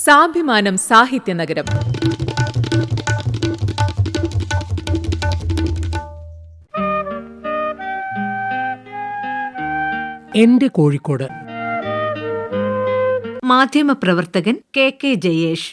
സാഭിമാനം സാഹിത്യനഗരം. എന്റെ കോഴിക്കോട്. മാധ്യമപ്രവർത്തകൻ കെ ജയേഷ്.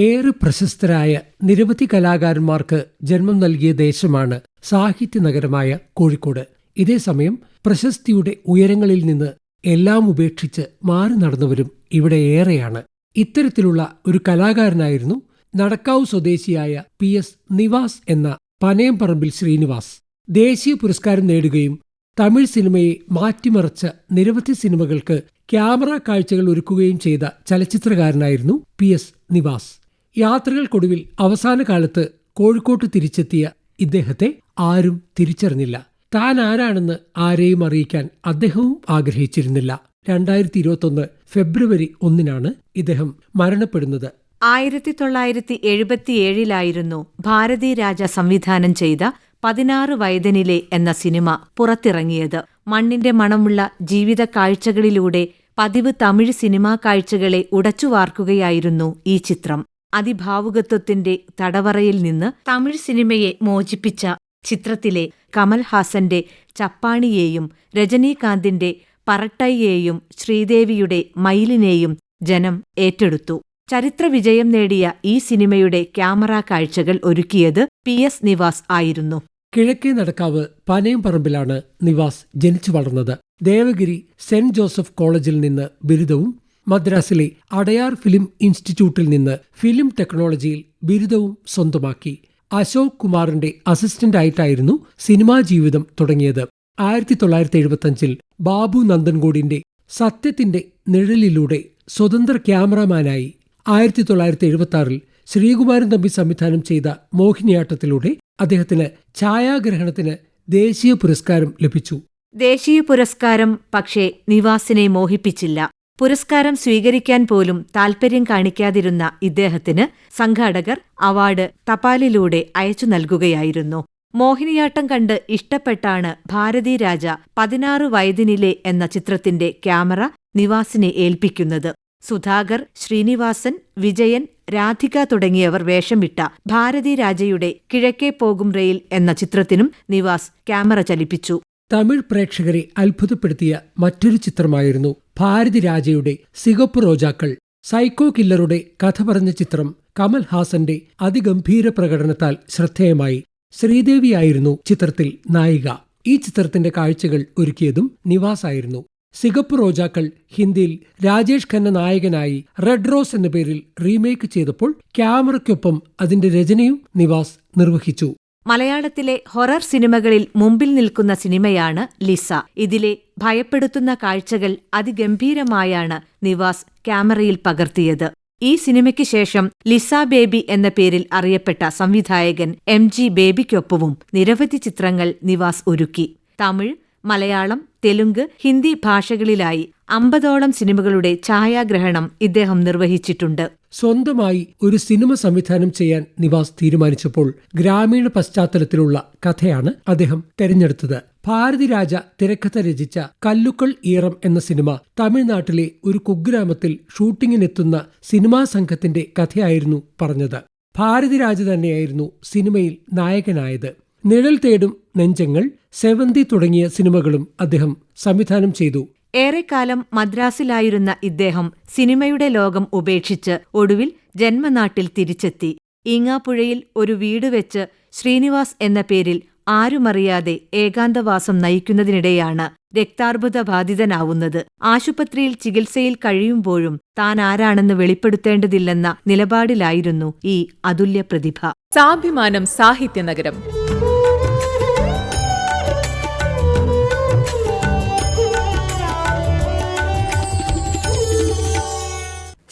ഏറെ പ്രശസ്തരായ നിരവധി കലാകാരന്മാർക്ക് ജന്മം നൽകിയ ദേശമാണ് സാഹിത്യനഗരമായ കോഴിക്കോട്. ഇതേസമയം പ്രശസ്തിയുടെ ഉയരങ്ങളിൽ നിന്ന് എല്ലാം ഉപേക്ഷിച്ച് മാറി നടന്നവരും ഇവിടെ ഏറെയാണ്. ഇത്തരത്തിലുള്ള ഒരു കലാകാരനായിരുന്നു നടക്കാവ് സ്വദേശിയായ PS നിവാസ് എന്ന പനയംപറമ്പിൽ ശ്രീനിവാസ്. ദേശീയ പുരസ്കാരം നേടുകയും തമിഴ് സിനിമയെ മാറ്റിമറിച്ച നിരവധി സിനിമകൾക്ക് ക്യാമറ കാഴ്ചകൾ ഒരുക്കുകയും ചെയ്ത ചലച്ചിത്രകാരനായിരുന്നു PS നിവാസ്. യാത്രകൾക്കൊടുവിൽ അവസാന കാലത്ത് കോഴിക്കോട്ട് തിരിച്ചെത്തിയ ഇദ്ദേഹത്തെ ആരും തിരിച്ചറിഞ്ഞില്ല. താൻ ആരാണെന്ന് ആരെയും അറിയിക്കാൻ അദ്ദേഹവും ആഗ്രഹിച്ചിരുന്നില്ല. 2021 ഫെബ്രുവരി 1 ഇദ്ദേഹം മരണപ്പെടുന്നത്. 1977 ഭാരതി രാജ സംവിധാനം ചെയ്ത 16 വയതിനിലെ എന്ന സിനിമ പുറത്തിറങ്ങിയത്. മണ്ണിന്റെ മണമുള്ള ജീവിത കാഴ്ചകളിലൂടെ പതിവ് തമിഴ് സിനിമാ കാഴ്ചകളെ ഉടച്ചുവാർക്കുകയായിരുന്നു ഈ ചിത്രം. അതിഭാവുകത്വത്തിന്റെ തടവറയിൽ നിന്ന് തമിഴ് സിനിമയെ മോചിപ്പിച്ച ചിത്രത്തിലെ കമൽഹാസന്റെ ചപ്പാണിയെയും രജനീകാന്തിന്റെ പറട്ടയെയും ശ്രീദേവിയുടെ മയിലിനെയും ജനം ഏറ്റെടുത്തു. ചരിത്രവിജയം നേടിയ ഈ സിനിമയുടെ ക്യാമറ കാഴ്ചകൾ ഒരുക്കിയത് PS നിവാസ് ആയിരുന്നു. കിഴക്കേ നടക്കാവ് പനയംപറമ്പിലാണ് നിവാസ് ജനിച്ചു വളർന്നത്. ദേവഗിരി സെന്റ് ജോസഫ് കോളേജിൽ നിന്ന് ബിരുദവും മദ്രാസിലെ അടയാർ ഫിലിം ഇൻസ്റ്റിറ്റ്യൂട്ടിൽ നിന്ന് ഫിലിം ടെക്നോളജിയിൽ ബിരുദവും സ്വന്തമാക്കി. അശോക് കുമാറിന്റെ അസിസ്റ്റന്റായിട്ടായിരുന്നു സിനിമാ ജീവിതം തുടങ്ങിയത്. 1975 ബാബു നന്ദൻകോടിന്റെ സത്യത്തിന്റെ നിഴലിലൂടെ സ്വതന്ത്ര ക്യാമറാമാനായി. 1976 ശ്രീകുമാരൻ തമ്പി സംവിധാനം ചെയ്ത മോഹിനിയാട്ടത്തിലൂടെ അദ്ദേഹത്തിന് ഛായാഗ്രഹണത്തിന് ദേശീയ പുരസ്കാരം ലഭിച്ചു. ദേശീയ പുരസ്കാരം പക്ഷേ നിവാസിനെ മോഹിപ്പിച്ചില്ല. പുരസ്കാരം സ്വീകരിക്കാൻ പോലും താൽപര്യം കാണിക്കാതിരുന്ന ഇദ്ദേഹത്തിന് സംഘാടകർ അവാർഡ് തപാലിലൂടെ അയച്ചു നൽകുകയായിരുന്നു. മോഹിനിയാട്ടം കണ്ട് ഇഷ്ടപ്പെട്ടാണ് ഭാരതി രാജ 16 വയതിനിലെ എന്ന ചിത്രത്തിന്റെ ക്യാമറ നിവാസിനെ ഏൽപ്പിക്കുന്നത്. സുധാകർ, ശ്രീനിവാസൻ, വിജയൻ, രാധിക തുടങ്ങിയവർ വേഷമിട്ട ഭാരതി രാജയുടെ കിഴക്കേ പോകും റെയിൽ എന്ന ചിത്രത്തിനും നിവാസ് ക്യാമറ ചലിപ്പിച്ചു. തമിഴ് പ്രേക്ഷകരെ അത്ഭുതപ്പെടുത്തിയ മറ്റൊരു ചിത്രമായിരുന്നു ഭാരതി രാജയുടെ സിഗപ്പ് റോജാക്കൾ. സൈക്കോ കില്ലറുടെ കഥ പറഞ്ഞ ചിത്രം കമൽഹാസന്റെ അതിഗംഭീര പ്രകടനത്താൽ ശ്രദ്ധേയമായി. ശ്രീദേവിയായിരുന്നു ചിത്രത്തിൽ നായിക. ഈ ചിത്രത്തിന്റെ കാഴ്ചകൾ ഒരുക്കിയതും നിവാസായിരുന്നു. സിഗപ്പ് റോജാക്കൾ ഹിന്ദിയിൽ രാജേഷ് ഖന്ന നായകനായി റെഡ് റോസ് എന്ന പേരിൽ റീമേക്ക് ചെയ്തപ്പോൾ ക്യാമറയ്ക്കൊപ്പം അതിന്റെ രചനയും നിവാസ് നിർവഹിച്ചു. മലയാളത്തിലെ ഹൊറർ സിനിമകളിൽ മുമ്പിൽ നിൽക്കുന്ന സിനിമയാണ് ലിസ. ഇതിലെ ഭയപ്പെടുത്തുന്ന കാഴ്ചകൾ അതിഗംഭീരമായാണ് നിവാസ് ക്യാമറയിൽ പകർത്തിയത്. ഈ സിനിമയ്ക്ക് ശേഷം ലിസ ബേബി എന്ന പേരിൽ അറിയപ്പെട്ട സംവിധായകൻ MG ബേബിക്കൊപ്പവും നിരവധി ചിത്രങ്ങൾ നിവാസ് ഒരുക്കി. തമിഴ്, മലയാളം, തെലുങ്ക്, ഹിന്ദി ഭാഷകളിലായി 50ഓളം സിനിമകളുടെ ഛായാഗ്രഹണം ഇദ്ദേഹം നിർവഹിച്ചിട്ടുണ്ട്. സ്വന്തമായി ഒരു സിനിമ സംവിധാനം ചെയ്യാൻ നിവാസ് തീരുമാനിച്ചപ്പോൾ ഗ്രാമീണ പശ്ചാത്തലത്തിലുള്ള കഥയാണ് അദ്ദേഹം തെരഞ്ഞെടുത്തത്. ഭാരതി രാജ തിരക്കഥ രചിച്ച കല്ലുക്കൾ ഈറം എന്ന സിനിമ തമിഴ്നാട്ടിലെ ഒരു കുഗ്രാമത്തിൽ ഷൂട്ടിങ്ങിനെത്തുന്ന സിനിമാ സംഘത്തിന്റെ കഥയായിരുന്നു പറഞ്ഞത്. ഭാരതി രാജ തന്നെയായിരുന്നു സിനിമയിൽ നായകനായത്. നിഴൽ തേടും നെഞ്ചങ്ങൾ, സെവന്തി തുടങ്ങിയ സിനിമകളും അദ്ദേഹം സംവിധാനം ചെയ്തു. ഏറെക്കാലം മദ്രാസിലായിരുന്ന ഇദ്ദേഹം സിനിമയുടെ ലോകം ഉപേക്ഷിച്ച് ഒടുവിൽ ജന്മനാട്ടിൽ തിരിച്ചെത്തി. ഈങ്ങാപ്പുഴയിൽ ഒരു വീട് വെച്ച് ശ്രീനിവാസ് എന്ന പേരിൽ ആരുമറിയാതെ ഏകാന്തവാസം നയിക്കുന്നതിനിടെയാണ് രക്താർബുദ ബാധിതനാവുന്നത്. ആശുപത്രിയിൽ ചികിത്സയിൽ കഴിയുമ്പോഴും താൻ ആരാണെന്ന് വെളിപ്പെടുത്തേണ്ടതില്ലെന്ന നിലപാടിലായിരുന്നു ഈ അതുല്യ പ്രതിഭ. സാഭിമാനം സാഹിത്യനഗരം.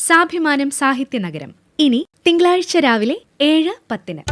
സാഭിമാനം സാഹിത്യനഗരം ഇനി തിങ്കളാഴ്ച രാവിലെ 7:10.